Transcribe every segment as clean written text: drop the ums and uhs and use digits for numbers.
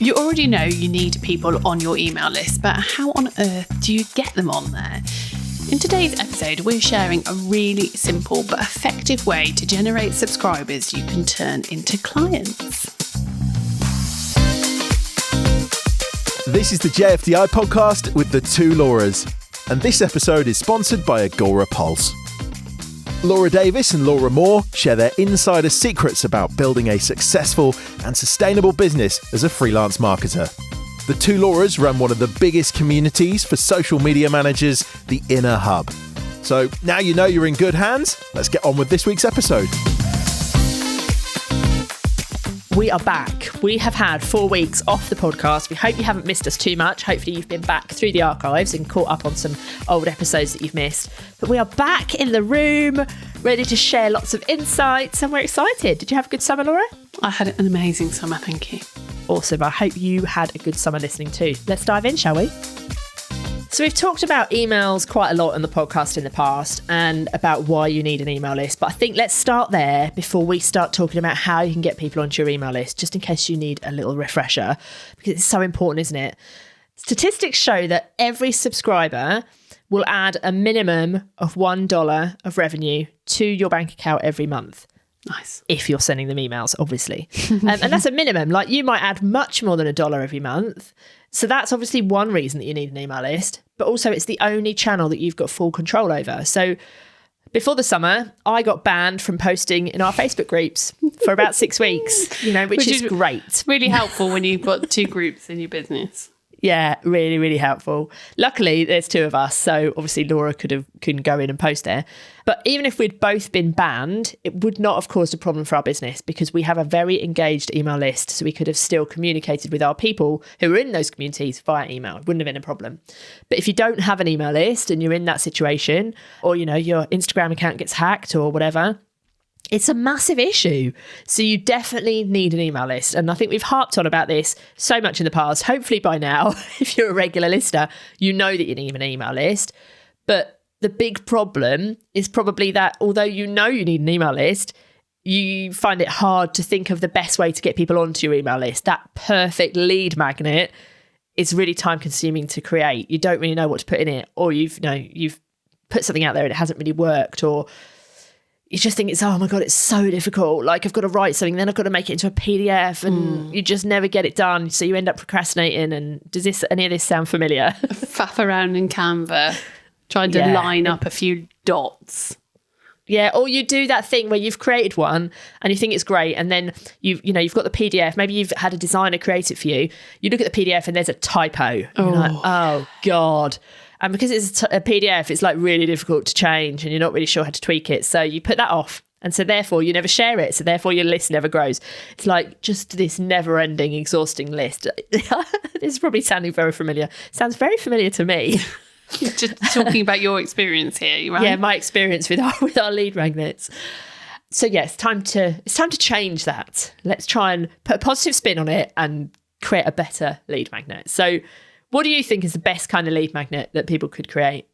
You already know you need people on your email list, but how on earth do you get them on there? In today's episode, we're sharing a really simple but effective way to generate subscribers you can turn into clients. This is the JFDI podcast with the two Lauras, and this episode is sponsored by Agora Pulse. Laura Davis and Laura Moore share their insider secrets about building a successful and sustainable business as a freelance marketer. The two Lauras run one of the biggest communities for social media managers, the Inner Hub. So now you know you're in good hands, let's get on with this week's episode. We are back. We have had 4 weeks off the podcast. We hope you haven't missed us too much. Hopefully you've been back through the archives and caught up on some old episodes that you've missed. But we are back in the room, ready to share lots of insights, and we're excited. Did you have a good summer, Laura? I had an amazing summer, thank you. Awesome. I hope you had a good summer listening too. Let's dive in, shall we? So we've talked about emails quite a lot on the podcast in the past and about why you need an email list. But I think let's start there before we start talking about how you can get people onto your email list, just in case you need a little refresher, because it's so important, isn't it? Statistics show that every subscriber will add a minimum of $1 of revenue to your bank account every month. Nice. If you're sending them emails, obviously. And that's a minimum. Like, you might add much more than $1 every month. So that's obviously one reason that you need an email list, but also it's the only channel that you've got full control over. So before the summer, I got banned from posting in our Facebook groups for about 6 weeks, which is great. Really helpful when you've got two groups in your business. Yeah, really, really helpful. Luckily, there's two of us, so obviously Laura couldn't go in and post there. But even if we'd both been banned, it would not have caused a problem for our business because we have a very engaged email list, so we could have still communicated with our people who are in those communities via email. It wouldn't have been a problem. But if you don't have an email list and you're in that situation, or your Instagram account gets hacked or whatever, it's a massive issue. So you definitely need an email list. And I think we've harped on about this so much in the past. Hopefully by now, if you're a regular listener, you know that you need an email list. But the big problem is probably that although you know you need an email list, you find it hard to think of the best way to get people onto your email list. That perfect lead magnet is really time consuming to create. You don't really know what to put in it, or you've put something out there and it hasn't really worked, or you just think oh my God, it's so difficult. Like, I've got to write something, then I've got to make it into a PDF, and you just never get it done. So you end up procrastinating. And does any of this sound familiar? Faff around in Canva, trying to line up a few dots. Yeah, or you do that thing where you've created one and you think it's great, and then you've got the PDF. Maybe you've had a designer create it for you. You look at the PDF and there's a typo. You're like, oh God. And because it's a PDF, it's like really difficult to change and you're not really sure how to tweak it. So you put that off. And so therefore you never share it. So therefore your list never grows. It's like just this never ending, exhausting list. This is probably sounding very familiar. Sounds very familiar to me. Just talking about your experience here, right? Yeah, my experience with our lead magnets. So yeah, it's time to change that. Let's try and put a positive spin on it and create a better lead magnet. So what do you think is the best kind of lead magnet that people could create?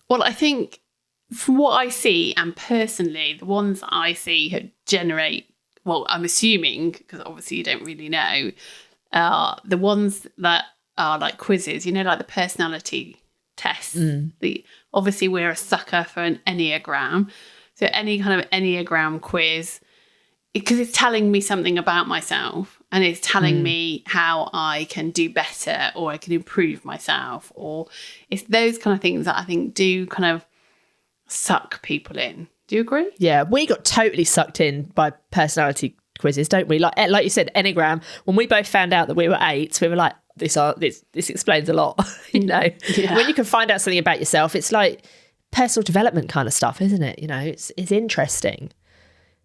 Well, I think from what I see, and personally, the ones that I see generate, well, I'm assuming, because obviously you don't really know, the ones that are like quizzes, like the personality tests. Obviously, we're a sucker for an Enneagram. So any kind of Enneagram quiz, because it's telling me something about myself. And it's telling me how I can do better, or I can improve myself, or it's those kind of things that I think do kind of suck people in. Do you agree? Yeah, we got totally sucked in by personality quizzes, don't we? Like you said, Enneagram. When we both found out that we were 8s, we were like, this explains a lot. Yeah. When you can find out something about yourself, it's like personal development kind of stuff, isn't it? It's interesting.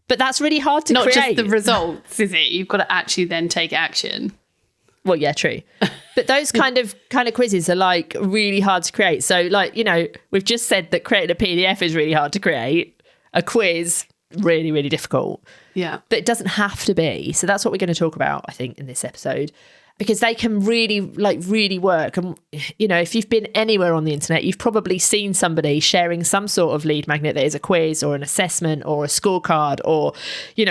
But that's really hard to create. Not just the results, is it? You've got to actually then take action. Well, yeah, true. But those kind of quizzes are like really hard to create. So we've just said that creating a PDF is really hard to create. A quiz, really, really difficult. Yeah. But it doesn't have to be. So that's what we're going to talk about, I think, in this episode. Because they can really work. And, if you've been anywhere on the internet, you've probably seen somebody sharing some sort of lead magnet that is a quiz or an assessment or a scorecard or,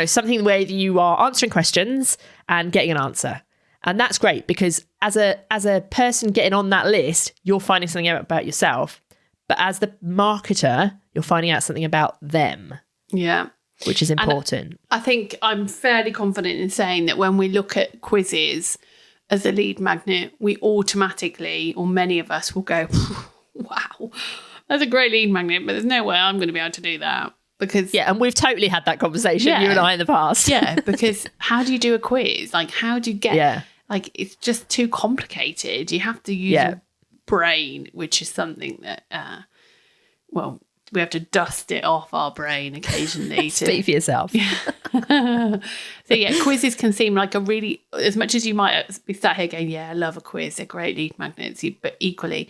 something where you are answering questions and getting an answer. And that's great because as a person getting on that list, you're finding something out about yourself. But as the marketer, you're finding out something about them. Yeah. Which is important. And I think I'm fairly confident in saying that when we look at quizzes as a lead magnet, we automatically, or many of us will go, wow, that's a great lead magnet, but there's no way I'm going to be able to do that. Because yeah, and we've totally had that conversation, you and I, in the past. Yeah, because how do you do a quiz? Like, how do you get, like, it's just too complicated. You have to use your brain, which is something that, well, we have to dust it off our brain occasionally. Speak for yourself. So yeah, quizzes can seem like a really, as much as you might be sat here going, yeah, I love a quiz, they're great lead magnets, but equally,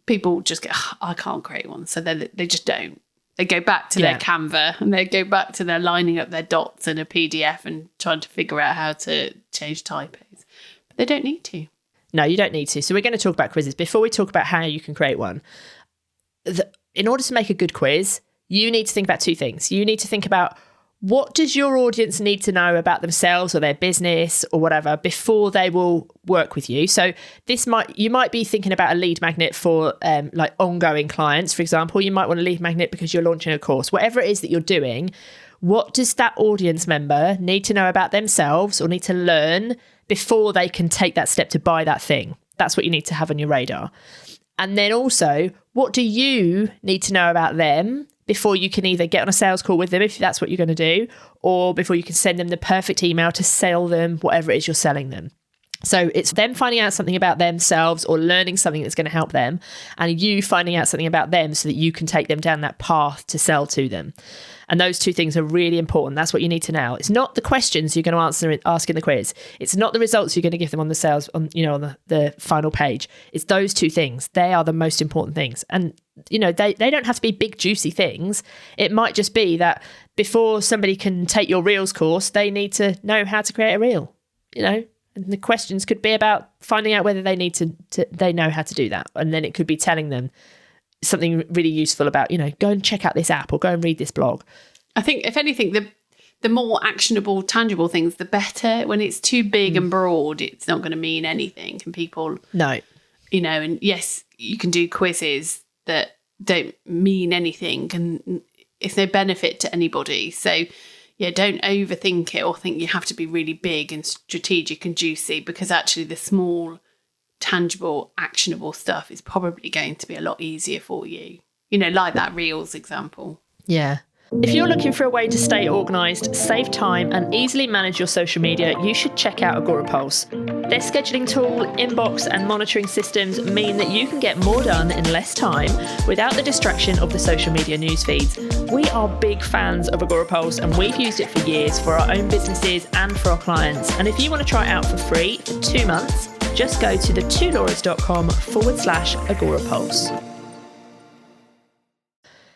people just go, oh, I can't create one. So they just don't. They go back to their Canva and they go back to their lining up their dots in a PDF and trying to figure out how to change typos. But they don't need to. No, you don't need to. So we're going to talk about quizzes. Before we talk about how you can create one, in order to make a good quiz, you need to think about two things. You need to think about, what does your audience need to know about themselves or their business or whatever before they will work with you? So you might be thinking about a lead magnet for like ongoing clients, for example. You might want a lead magnet because you're launching a course. Whatever it is that you're doing, what does that audience member need to know about themselves or need to learn before they can take that step to buy that thing? That's what you need to have on your radar. And then also, what do you need to know about them before you can either get on a sales call with them, if that's what you're going to do, or before you can send them the perfect email to sell them whatever it is you're selling them. So it's them finding out something about themselves or learning something that's going to help them, and you finding out something about them so that you can take them down that path to sell to them. And those two things are really important. That's what you need to know. It's not the questions you're going to ask in the quiz. It's not the results you're going to give them on the sales, on the final page. It's those two things. They are the most important things. And, they don't have to be big, juicy things. It might just be that before somebody can take your Reels course, they need to know how to create a reel, And the questions could be about finding out whether they need they know how to do that. And then it could be telling them something really useful about, go and check out this app or go and read this blog. I think, if anything, the more actionable, tangible things, the better. When it's too big and broad, it's not going to mean anything. And people... No. And yes, you can do quizzes that don't mean anything and it's no benefit to anybody. So... yeah, don't overthink it or think you have to be really big and strategic and juicy, because actually the small, tangible, actionable stuff is probably going to be a lot easier for you. Like that Reels example. Yeah. If you're looking for a way to stay organised, save time and easily manage your social media, you should check out Agorapulse. Their scheduling tool, inbox and monitoring systems mean that you can get more done in less time without the distraction of the social media news feeds. We are big fans of Agorapulse and we've used it for years for our own businesses and for our clients. And if you want to try it out for free for 2 months, just go to thetwolauras.com/Agorapulse.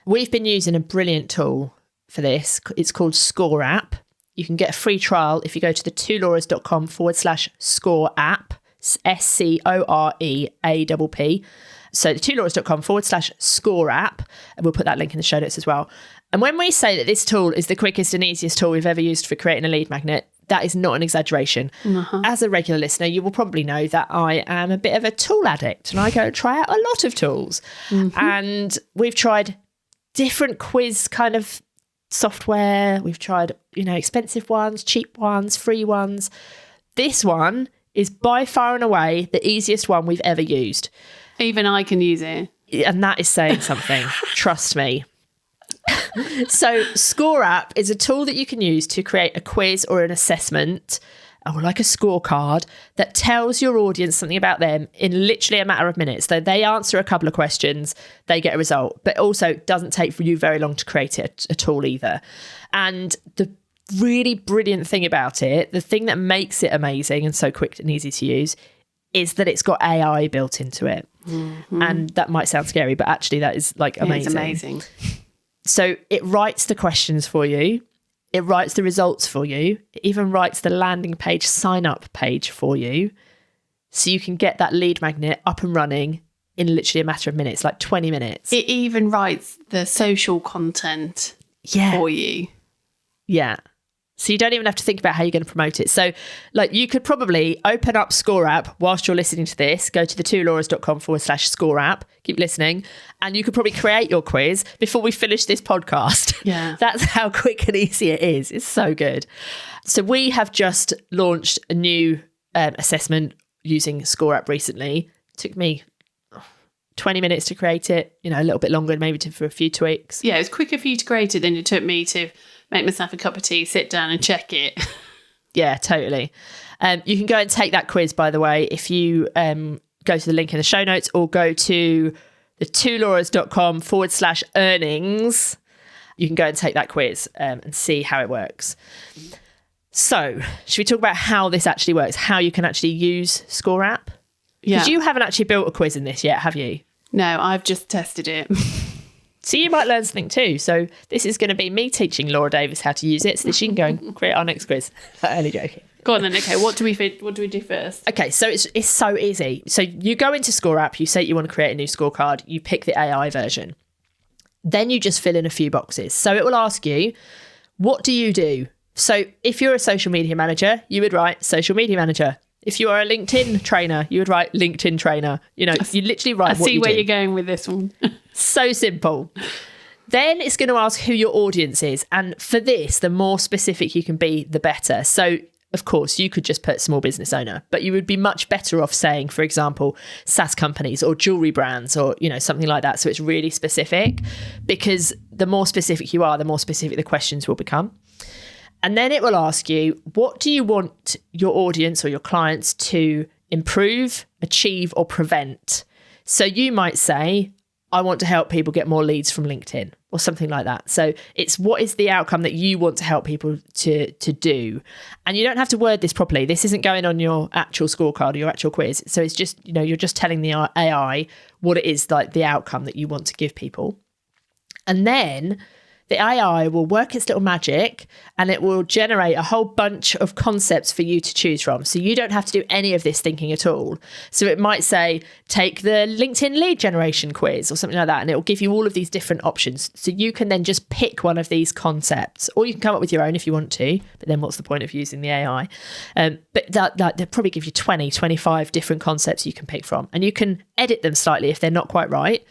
We've been using a brilliant tool for this. It's called Score App. You can get a free trial if you go to thetwolauras.com/Score App, SCOREAPP. So thetwolauras.com/Score App, and we'll put that link in the show notes as well. And when we say that this tool is the quickest and easiest tool we've ever used for creating a lead magnet, that is not an exaggeration. As a regular listener, you will probably know that I am a bit of a tool addict and I go try out a lot of tools. And we've tried different quiz kind of software. We've tried, expensive ones, cheap ones, free ones. This one is by far and away the easiest one we've ever used. Even I can use it. And that is saying something. Trust me. So Score App is a tool that you can use to create a quiz or an assessment, or like a scorecard, that tells your audience something about them in literally a matter of minutes. So they answer a couple of questions, they get a result, but also doesn't take for you very long to create it at all either. And the really brilliant thing about it, the thing that makes it amazing and so quick and easy to use, is that it's got AI built into it. And that might sound scary, but actually that is like amazing. It's amazing. So it writes the questions for you. It writes the results for you. It even writes the landing page sign-up page for you. So you can get that lead magnet up and running in literally a matter of minutes, like 20 minutes. It even writes the social content for you. Yeah. So you don't even have to think about how you're going to promote it. So like you could probably open up Score App whilst you're listening to this, go to the2lauras.com/Score App, keep listening, and you could probably create your quiz before we finish this podcast. Yeah. That's how quick and easy it is. It's so good. So we have just launched a new assessment using Score App recently. It took me 20 minutes to create it, a little bit longer maybe for a few tweaks. Yeah, it was quicker for you to create it than it took me to make myself a cup of tea, sit down and check it. Yeah, totally. You can go and take that quiz, by the way, if you go to the link in the show notes or go to the2lauras.com/earnings. You can go and take that quiz and see how it works. So, should we talk about how this actually works, how you can actually use Score App? Yeah. Because you haven't actually built a quiz in this yet, have you? No, I've just tested it. So you might learn something too. So this is going to be me teaching Laura Davis how to use it so that she can go and create our next quiz. Only joking. Go on then. Okay, what do we do first? Okay, so it's so easy. So you go into Score App, you say you want to create a new scorecard, you pick the AI version. Then you just fill in a few boxes. So it will ask you, what do you do? So if you're a social media manager, you would write social media manager. If you are a LinkedIn trainer, you would write LinkedIn trainer. You literally write what you do. I see where you're going with this one. So simple. Then it's going to ask who your audience is. And for this, the more specific you can be, the better. So, of course, you could just put small business owner, but you would be much better off saying, for example, SaaS companies or jewelry brands or, something like that. So it's really specific, because the more specific you are, the more specific the questions will become. And then it will ask you, what do you want your audience or your clients to improve, achieve, or prevent? So you might say, I want to help people get more leads from LinkedIn or something like that. So it's what is the outcome that you want to help people to do? And you don't have to word this properly. This isn't going on your actual scorecard or your actual quiz. So it's just, you're just telling the AI what it is, like the outcome that you want to give people. And then the AI will work its little magic and it will generate a whole bunch of concepts for you to choose from. So you don't have to do any of this thinking at all. So it might say, take the LinkedIn lead generation quiz or something like that. And it will give you all of these different options. So you can then just pick one of these concepts, or you can come up with your own if you want to. But then what's the point of using the AI? But they'll probably give you 20, 25 different concepts you can pick from. And you can edit them slightly if they're not quite right.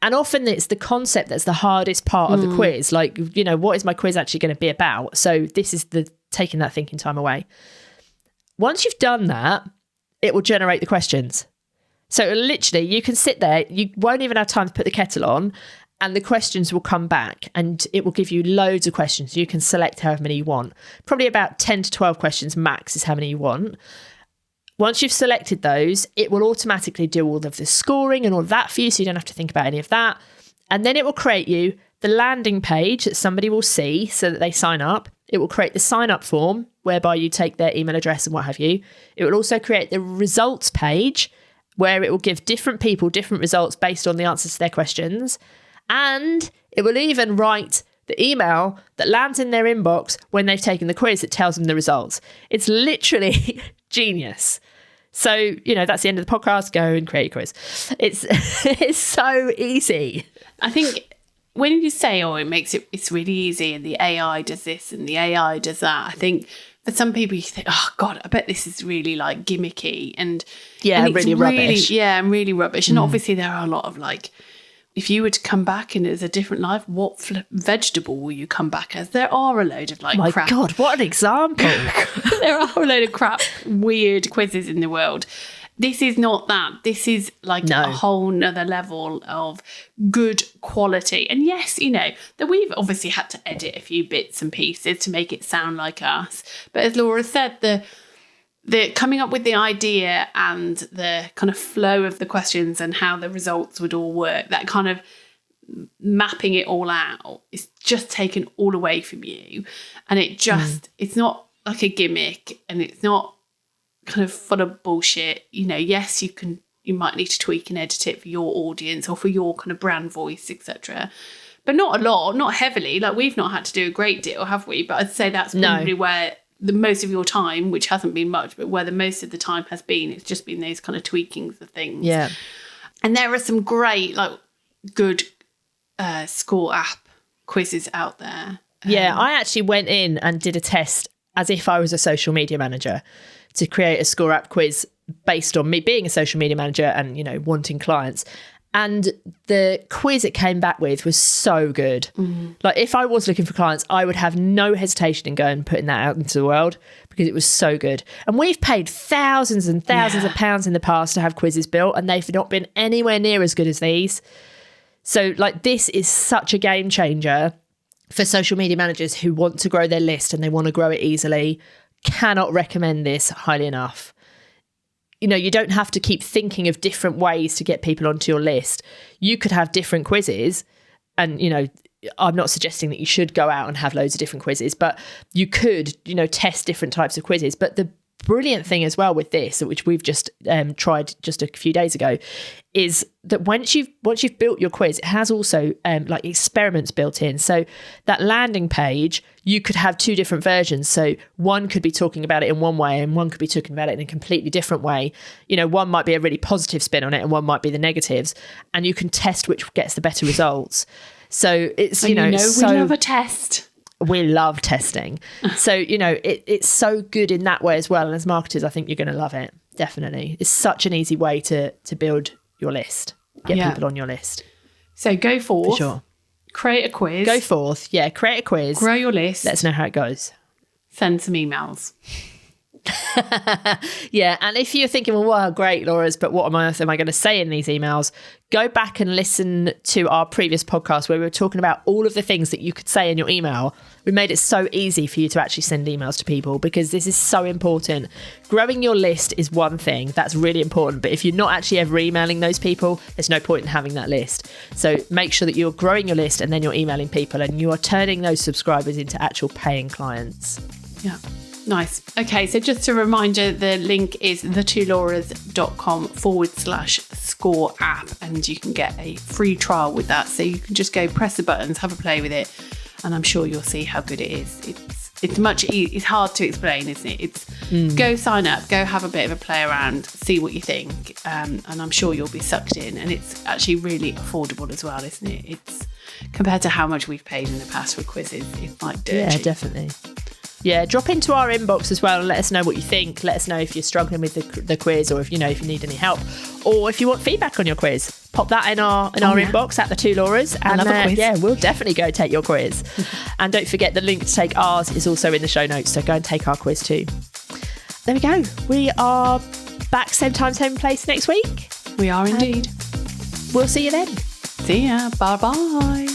And often it's the concept that's the hardest part of the quiz. Like, what is my quiz actually going to be about? So this is taking that thinking time away. Once you've done that, it will generate the questions. So literally you can sit there, you won't even have time to put the kettle on, and the questions will come back and it will give you loads of questions. You can select however many you want. Probably about 10 to 12 questions max is how many you want. Once you've selected those, it will automatically do all of the scoring and all of that for you, so you don't have to think about any of that. And then it will create you the landing page that somebody will see so that they sign up. It will create the sign up form whereby you take their email address and what have you. It will also create the results page where it will give different people different results based on the answers to their questions. And it will even write the email that lands in their inbox when they've taken the quiz that tells them the results. It's literally genius. So, that's the end of the podcast. Go and create a quiz. It's so easy. I think when you say, it's really easy and the AI does this and the AI does that, I think for some people you think, oh God, I bet this is really like gimmicky and it's really rubbish. Yeah, and really rubbish. And obviously there are a lot of if you were to come back and it was a different life, what vegetable will you come back as? There are a load of crap. My God, what an example. There are a load of crap, weird quizzes in the world. This is not that. This is a whole nother level of good quality. And yes, that we've obviously had to edit a few bits and pieces to make it sound like us. But as Laura said, the coming up with the idea and the kind of flow of the questions and how the results would all work, that kind of mapping it all out is just taken all away from you. And it just, it's not like a gimmick and it's not kind of full of bullshit. Yes, you might need to tweak and edit it for your audience or for your kind of brand voice, etc. But not a lot, not heavily. We've not had to do a great deal, have we? But I'd say that's probably where the most of your time, which hasn't been much, but where the most of the time has been, it's just been those kind of tweakings of things. Yeah. And there are some great, good Score App quizzes out there. Yeah, I actually went in and did a test as if I was a social media manager to create a Score App quiz based on me being a social media manager and, you know, wanting clients. And the quiz it came back with was so good. Like, if I was looking for clients, I would have no hesitation in going and putting that out into the world because it was so good. And we've paid thousands and thousands of pounds in the past to have quizzes built, and they've not been anywhere near as good as these. So, like, this is such a game changer for social media managers who want to grow their list and they want to grow it easily. Cannot recommend this highly enough. You know, you don't have to keep thinking of different ways to get people onto your list. You could have different quizzes, and, you know, I'm not suggesting that you should go out and have loads of different quizzes, but you could, you know, test different types of quizzes. But the brilliant thing as well with this, which we've just tried just a few days ago, is that once you've built your quiz, it has also like experiments built in. So that landing page, you could have two different versions. So one could be talking about it in one way and one could be talking about it in a completely different way. You know, one might be a really positive spin on it and one might be the negatives, and you can test which gets the better results. So it's, you know, we so love a test. We love testing. So, you know, it's so good in that way as well. And as marketers, I think you're going to love it. Definitely. It's such an easy way to build your list, get people on your list. So go forth. For sure. Create a quiz. Go forth. Yeah, create a quiz. Grow your list. Let us know how it goes. Send some emails. Yeah, and if you're thinking, well, wow, great, Laura's, but what on earth am I going to say in these emails? Go back and listen to our previous podcast where we were talking about all of the things that you could say in your email. We made it so easy for you to actually send emails to people because this is so important. Growing your list is one thing, that's really important, but if you're not actually ever emailing those people, there's no point in having that list. So make sure that you're growing your list and then you're emailing people and you are turning those subscribers into actual paying clients. Yeah. Nice. Okay, so just a reminder, the link is thetwolauras.com/score app, and you can get a free trial with that. So you can just go press the buttons, have a play with it, and I'm sure you'll see how good it is. It's hard to explain, isn't it? It's go sign up, go have a bit of a play around, see what you think, and I'm sure you'll be sucked in. And it's actually really affordable as well, isn't it? It's compared to how much we've paid in the past for quizzes, it's like dirt Yeah, cheap. definitely. Yeah, drop into our inbox as well and let us know what you think. Let us know if you're struggling with the quiz, or if you need any help, or if you want feedback on your quiz. Pop that in our inbox at the Two Lauras, and love a quiz. yeah, we'll definitely go take your quiz. And don't forget, the link to take ours is also in the show notes, so go and take our quiz too. There we go. We are back same time, same place next week. We are indeed. We'll see you then. See ya. Bye bye.